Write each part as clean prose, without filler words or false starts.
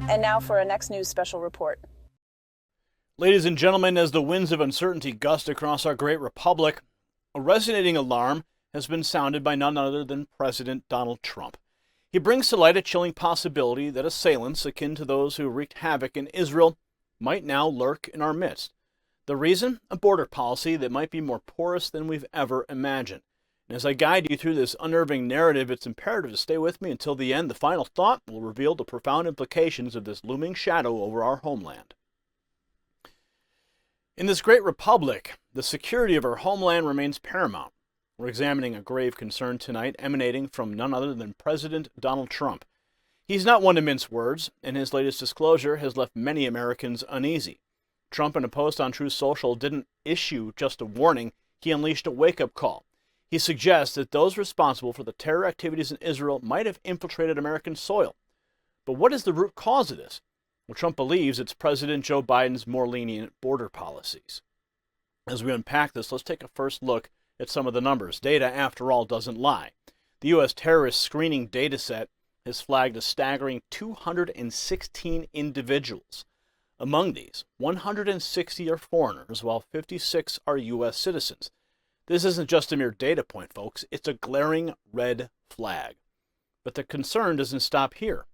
And now for our next news special report. Ladies and gentlemen, as the winds of uncertainty gust across our great republic, a resonating alarm has been sounded by none other than President Donald Trump. He brings to light a chilling possibility that assailants akin to those who wreaked havoc in Israel might now lurk in our midst. The reason? A border policy that might be more porous than we've ever imagined. And as I guide you through this unnerving narrative, it's imperative to stay with me until the end. The final thought will reveal the profound implications of this looming shadow over our homeland. In this great republic, the security of our homeland remains paramount. We're examining a grave concern tonight emanating from none other than President Donald Trump. He's not one to mince words, and his latest disclosure has left many Americans uneasy. Trump, in a post on Truth Social, didn't issue just a warning, he unleashed a wake-up call. He suggests that those responsible for the terror activities in Israel might have infiltrated American soil. But what is the root cause of this? Well, Trump believes it's President Joe Biden's more lenient border policies. As we unpack this, let's take a first look at some of the numbers. Data, after all, doesn't lie. The U.S. terrorist screening data set has flagged a staggering 216 individuals. Among these, 160 are foreigners, while 56 are U.S. citizens. This isn't just a mere data point, folks. It's a glaring red flag. But the concern doesn't stop here.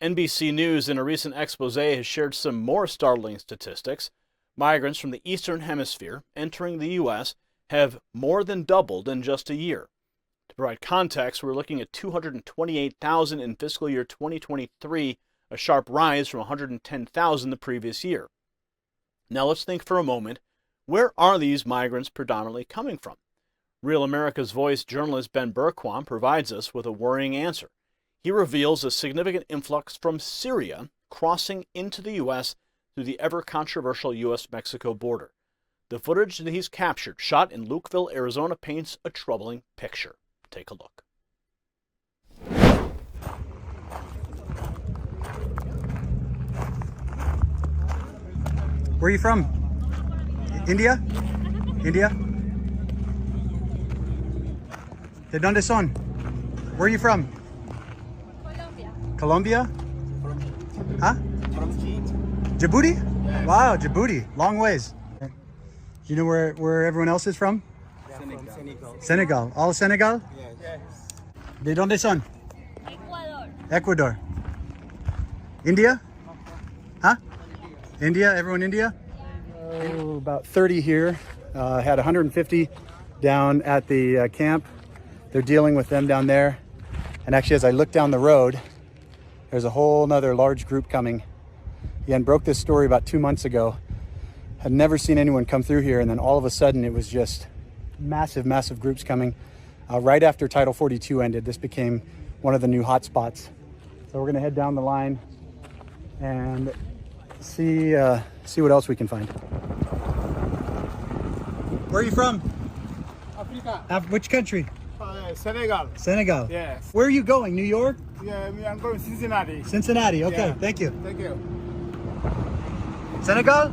NBC News, in a recent expose, has shared some more startling statistics. Migrants from the Eastern Hemisphere entering the U.S. have more than doubled in just a year. To provide context, we're looking at 228,000 in fiscal year 2023, a sharp rise from 110,000 the previous year. Now let's think for a moment, where are these migrants predominantly coming from? Real America's Voice journalist Ben Berquam provides us with a worrying answer. He reveals a significant influx from Syria crossing into the U.S. through the ever-controversial U.S.-Mexico border. The footage that he's captured, shot in Lukeville, Arizona, paints a troubling picture. Take a look. Where are you from? India? India? ¿De dónde son? Where are you from? Colombia? Huh? From Djibouti? Yes. Wow, Djibouti. Long ways. You know where everyone else is from? Senegal. Senegal. Senegal. All Senegal? Yes. ¿De dónde son? Ecuador. Ecuador. India? Huh? India? Everyone India? Oh, about 30 here. Had 150 down at the camp. They're dealing with them down there. And actually, as I look down the road, there's a whole nother large group coming. Again, broke this story about 2 months ago. Had never seen anyone come through here, and then all of a sudden it was just massive, massive groups coming. Right after Title 42 ended, this became one of the new hotspots. So we're gonna head down the line and see what else we can find. Where are you from? Africa. Which country? Senegal. Senegal. Yes. Where are you going? New York? Yeah, I'm going to Cincinnati. Cincinnati. Okay, Yeah. thank you. Thank you. Senegal?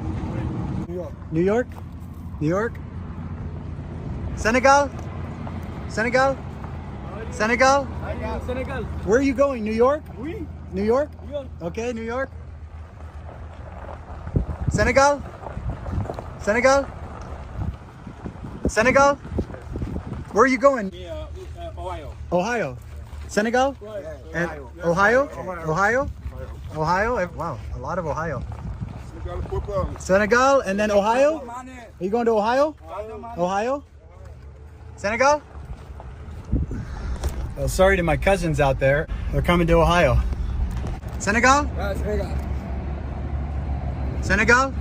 New York. New York? New York? Senegal? Senegal? Senegal? Senegal. Where are you going? New York? Oui. New York? New York. Okay, New York. Senegal? Senegal? Senegal? Where are you going? Ohio. Ohio. Senegal? And Ohio? Ohio? Ohio? Wow, a lot of Ohio. Senegal and then Ohio? Are you going to Ohio? Ohio? Senegal? Well, sorry to my cousins out there. They're coming to Ohio. Senegal? Senegal. Senegal?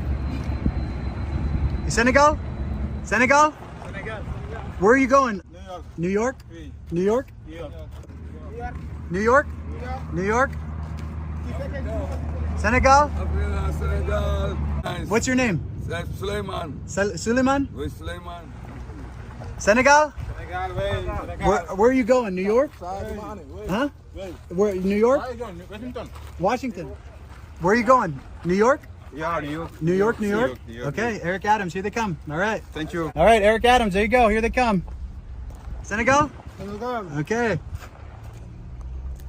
Senegal? Senegal? Senegal. Where are you going? New York. New York? Oui. New York? New York. New York? New York? Senegal? Senegal. Nice. What's your name? Suleiman. Suleiman? With Suleiman. Senegal? Senegal. Where are you going? New York? Huh? Where? New York? Washington. Washington. Where are you going? New York? Yeah, New York. New York, New York? New York. Okay, Eric Adams, here they come. All right. Thank you. All right, Eric Adams, there you go. Here they come. Senegal? Okay.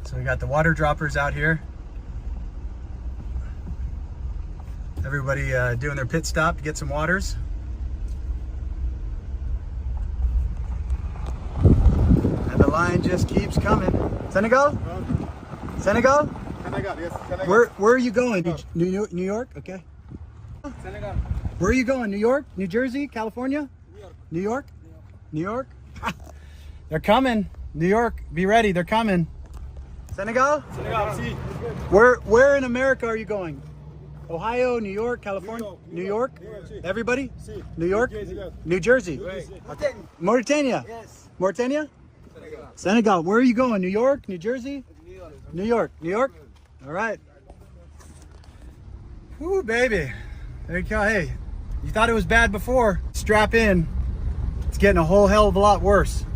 So we got the water droppers out here. Everybody doing their pit stop to get some waters. And the line just keeps coming. Senegal? Senegal? Senegal, yes. Senegal. Where are you going? New York? Okay. Senegal. Where are you going? New York? New Jersey? California? New York? New York? They're coming. New York, be ready. They're coming. Senegal? Senegal, see. Where in America are you going? Ohio, New York, California, New York? Everybody? New York? New Jersey? Mauritania? Yes. Mauritania? Senegal. Where are you going? New York? New Jersey? New York. New York? All right. Woo, baby. There you go. Hey, you thought it was bad before. Strap in. It's getting a whole hell of a lot worse.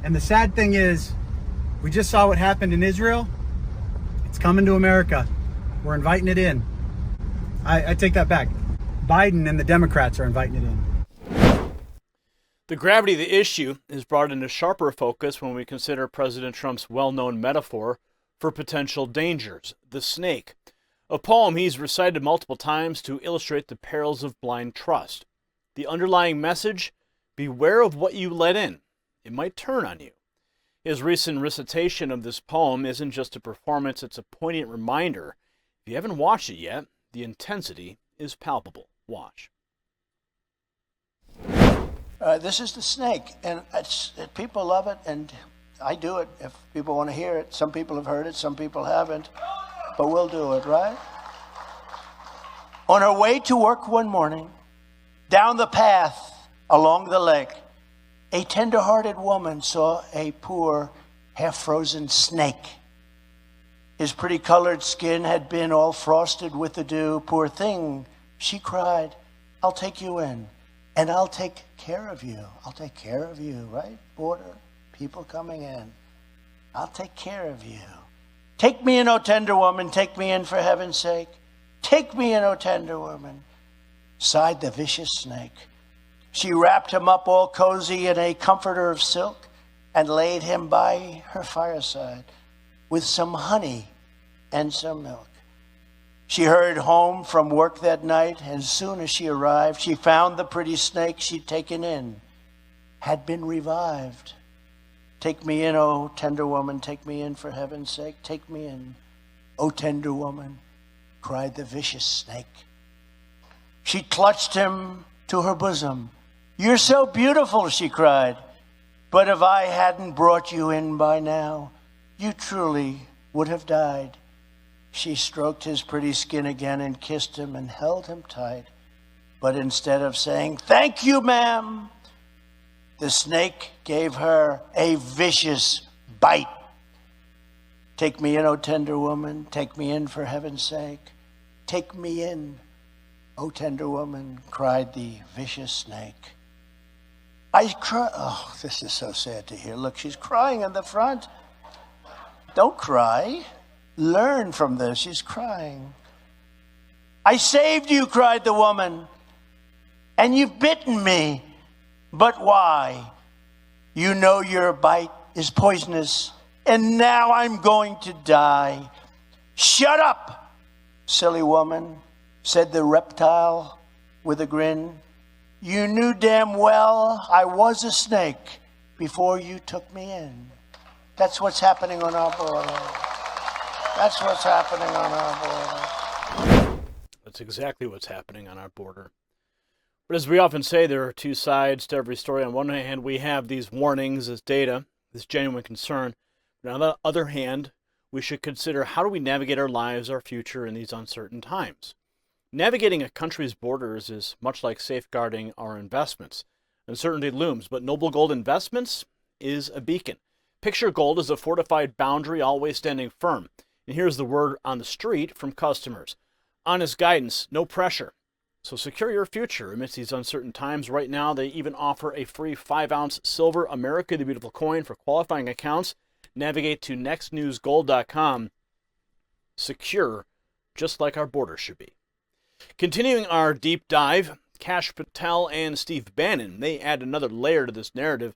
And the sad thing is, we just saw what happened in Israel. It's coming to America. We're inviting it in. I take that back. Biden and the Democrats are inviting it in. The gravity of the issue is brought into sharper focus when we consider President Trump's well-known metaphor for potential dangers, the snake, a poem he's recited multiple times to illustrate the perils of blind trust. The underlying message, beware of what you let in. It might turn on you. His recent recitation of this poem isn't just a performance, it's a poignant reminder. If you haven't watched it yet, the intensity is palpable. Watch. This is the snake, and people love it, and I do it if people want to hear it. Some people have heard it, some people haven't, but we'll do it, right? On her way to work one morning, down the path along the lake, a tender-hearted woman saw a poor, half-frozen snake. His pretty colored skin had been all frosted with the dew. Poor thing, she cried, I'll take you in, and I'll take care of you. I'll take care of you, right? Border, people coming in. I'll take care of you. Take me in, O tender woman, take me in for heaven's sake. Take me in, O tender woman, sighed the vicious snake. She wrapped him up all cozy in a comforter of silk and laid him by her fireside with some honey and some milk. She hurried home from work that night, and as soon as she arrived, she found the pretty snake she'd taken in had been revived. Take me in, O tender woman, take me in for heaven's sake. Take me in, O tender woman, cried the vicious snake. She clutched him to her bosom. You're so beautiful, she cried, but if I hadn't brought you in by now, you truly would have died. She stroked his pretty skin again and kissed him and held him tight. But instead of saying, thank you, ma'am, the snake gave her a vicious bite. Take me in, O tender woman, take me in for heaven's sake. Take me in, O tender woman, cried the vicious snake. Oh, this is so sad to hear. Look, she's crying in the front. Don't cry. Learn from this. She's crying. I saved you, cried the woman, and you've bitten me. But why? You know your bite is poisonous, and now I'm going to die. Shut up, silly woman, said the reptile with a grin. You knew damn well I was a snake before you took me in. That's what's happening on our border. That's what's happening on our border. That's exactly what's happening on our border. But as we often say, there are two sides to every story. On one hand, we have these warnings, this data, this genuine concern. But on the other hand, we should consider how do we navigate our lives, our future in these uncertain times. Navigating a country's borders is much like safeguarding our investments. Uncertainty looms, but Noble Gold Investments is a beacon. Picture gold as a fortified boundary, always standing firm. And here's the word on the street from customers. Honest guidance, no pressure. So secure your future amidst these uncertain times. Right now, they even offer a free 5-ounce silver America the Beautiful coin for qualifying accounts. Navigate to nextnewsgold.com. Secure, just like our border should be. Continuing our deep dive, Kash Patel and Steve Bannon, they add another layer to this narrative.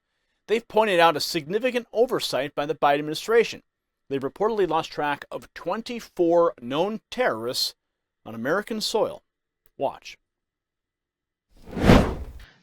they've pointed out a significant oversight by the Biden administration. They've reportedly lost track of 24 known terrorists on American soil. Watch.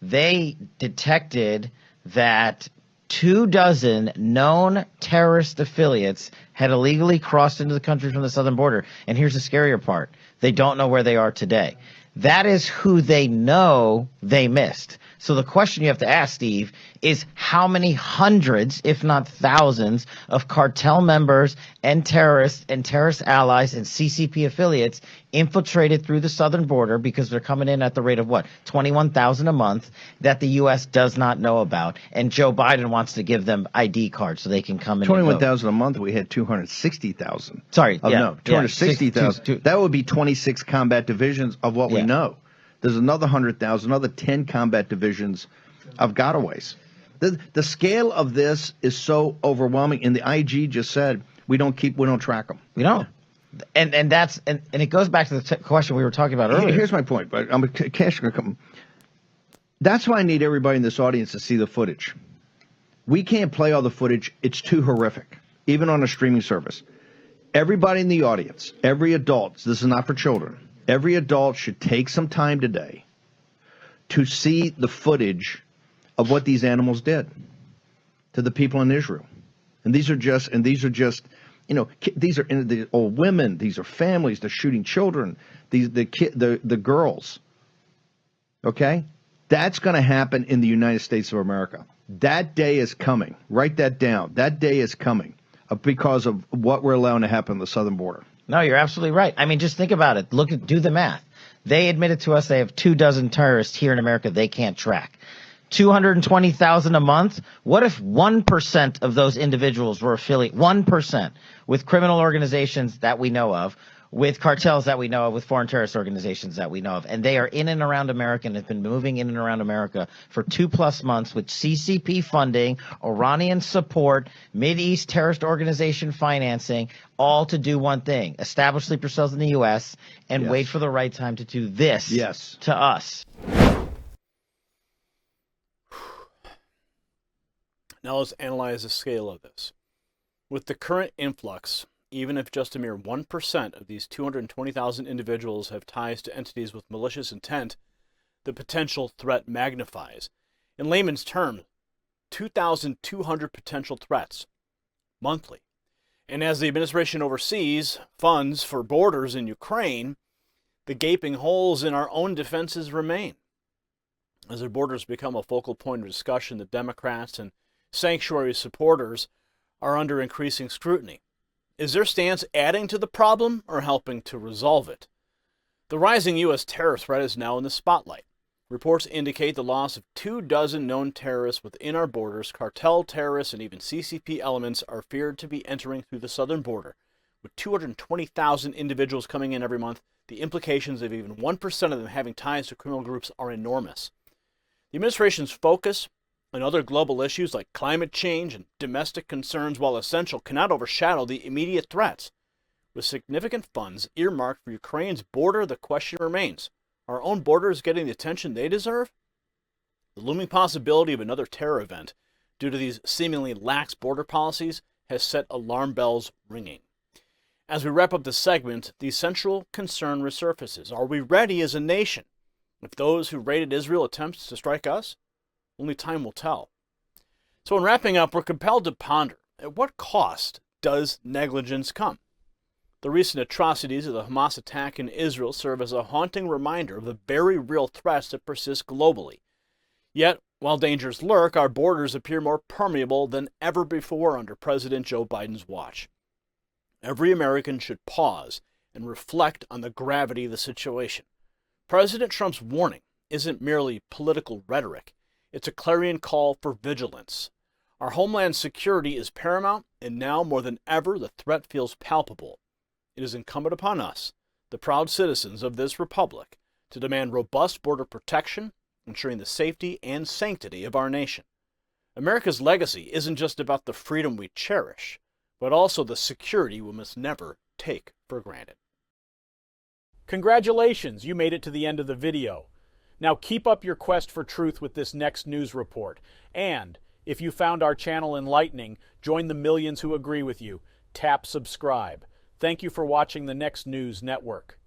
They detected that 24 known terrorist affiliates had illegally crossed into the country from the southern border. And here's the scarier part. They don't know where they are today. That is who they know they missed. So the question you have to ask, Steve, is how many hundreds, if not thousands, of cartel members and terrorist allies and CCP affiliates infiltrated through the southern border, because they're coming in at the rate of what, 21,000 a month, that the U.S. does not know about. And Joe Biden wants to give them ID cards so they can come in. 21,000 a month. We had 260,000. Sorry, oh, yeah, no, 260,000. That would be 26 combat divisions of what we know. There's another 100,000, another 10 combat divisions of gotaways. The scale of this is so overwhelming, and the IG just said we don't track them. We don't. And it goes back to the question we were talking about earlier. Here's my point. But Cash going to come. That's why I need everybody in this audience to see the footage. We can't play all the footage. It's too horrific, even on a streaming service. Everybody in the audience, every adult, this is not for children, every adult should take some time today to see the footage of what these animals did to the people in Israel. And these are just, you know, these are the old women, these are families, they're shooting children, the girls. Okay? That's going to happen in the United States of America. That day is coming. Write that down. That day is coming because of what we're allowing to happen on the southern border. No, you're absolutely right. I mean, just think about it. Do the math. They admitted to us they have 24 terrorists here in America they can't track. 220,000 a month. What if 1% of those individuals were affiliated, 1%, with criminal organizations that we know of, with cartels that we know of, with foreign terrorist organizations that we know of, and they are in and around America and have been moving in and around America for 2+ months with CCP funding, Iranian support, Mideast terrorist organization financing, all to do one thing: establish sleeper cells in the U.S. and wait for the right time to do this to us. Now let's analyze the scale of this. With the current influx, even if just a mere 1% of these 220,000 individuals have ties to entities with malicious intent, the potential threat magnifies. In layman's terms, 2,200 potential threats monthly. And as the administration oversees funds for borders in Ukraine, the gaping holes in our own defenses remain. As our borders become a focal point of discussion, the Democrats and sanctuary supporters are under increasing scrutiny. Is their stance adding to the problem or helping to resolve it? The rising U.S. terror threat is now in the spotlight. Reports indicate the loss of 24 known terrorists within our borders. Cartel terrorists and even CCP elements are feared to be entering through the southern border. With 220,000 individuals coming in every month, the implications of even 1% of them having ties to criminal groups are enormous. The administration's focus on other global issues like climate change and domestic concerns, while essential, cannot overshadow the immediate threats. With significant funds earmarked for Ukraine's border, the question remains: are our own borders getting the attention they deserve? The looming possibility of another terror event due to these seemingly lax border policies has set alarm bells ringing. As we wrap up the segment, the central concern resurfaces. Are we ready as a nation if those who raided Israel attempts to strike us? Only time will tell. So in wrapping up, we're compelled to ponder, at what cost does negligence come? The recent atrocities of the Hamas attack in Israel serve as a haunting reminder of the very real threats that persist globally. Yet, while dangers lurk, our borders appear more permeable than ever before under President Joe Biden's watch. Every American should pause and reflect on the gravity of the situation. President Trump's warning isn't merely political rhetoric. It's a clarion call for vigilance. Our homeland security is paramount, and now more than ever, the threat feels palpable. It is incumbent upon us, the proud citizens of this republic, to demand robust border protection, ensuring the safety and sanctity of our nation. America's legacy isn't just about the freedom we cherish, but also the security we must never take for granted. Congratulations, you made it to the end of the video. Now keep up your quest for truth with this next news report. And If you found our channel enlightening, join the millions who agree with you. Tap subscribe. Thank you for watching the Next News Network.